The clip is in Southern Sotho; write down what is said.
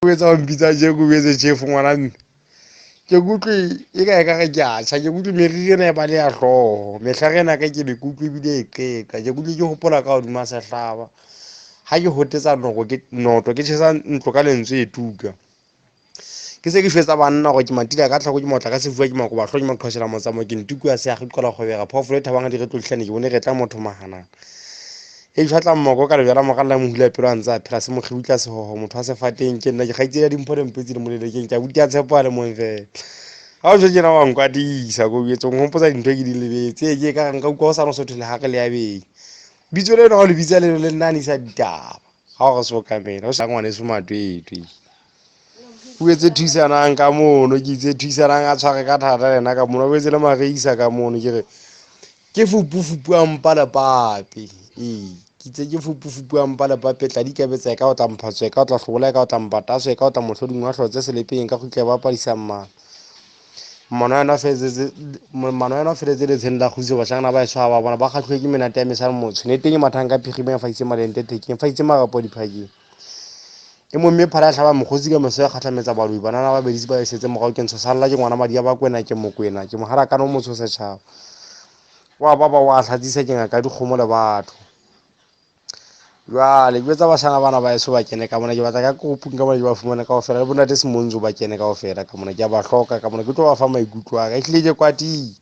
o etsa mpitsa je go betse chef ngwana mme ke kutlwe e ka ga ke a tsa ke kutlwe meriri ena e ba le ya hloho mehlagena ka ke be kutlwe bile e qeka ke kutlwe ke hopola ka hodima sehlaba ha ke hotetsa noto ke tshesa ntlo ka lentswe e tuka ke se ke fetsa banna go ke matila ka tlhako ke motla ka sefua ke makoba hlo ke maqhoshela motsamo ke ntuku se ya go qola go bega phofolo e thabanga di re tlohlane ke bone re tla motho mahanana e tshwatla mmoko ka lebjala mogalla mo hula pelo a ntse a phela se mo khibutla sehoho motho a se fateng ke nna ke gaitsela dimpho le mpetse le molelekeng ke a butia tshepo a le mong fela ha o je ke na wa nkwatisa go betsong go mpotsa dintho ke di lebetse ke ka nka utlwa o sa no sotho le hake le ya beng bitso le no le bitsa le nna ni sa ditaba ha o se o kamela o sa ngwane se matwetwe o etse thusanang ka mono ke itse thusanang a tshware ka thata lena ka mono o etse le mageisa ka mono ke fupu ampa le pape ke itse ke fupu ampa le pape tla di kabetsa ka o tla mphatswe ka o tla hlobola ka o tla mpataswe ka o tla mohloding wa hlotse selepeng ka khutle ba padisa mano yana feletse le tsheng la khutse ba shangana ba eswa ba bona ba kgahlwe ke menate ya mesal motsho ne teng mathang ka phigime fa itse malente thekeng fa itse magapo diphakeng e mo mme phara hlaba mokgotsi ka moso ya kgatlametsa baloi banana ba bedisi ba esetse mogao ke ntsho salla ke ngwana madia ba kwena ke mokwena ke mohara kana o motsho setšhaba wa baba wa hlatsisa ke ngaka dikgomo le batho jwale ke betsa bashana bana ba eso ba kene ka mona ke batla ka kopung ka mona ke ba fumana kaofela le bonate semonzo ba kene kaofela ka mona ke a ba hloka ka mona ke tlo ba fa maikutlo a ka ehlile ke kwatile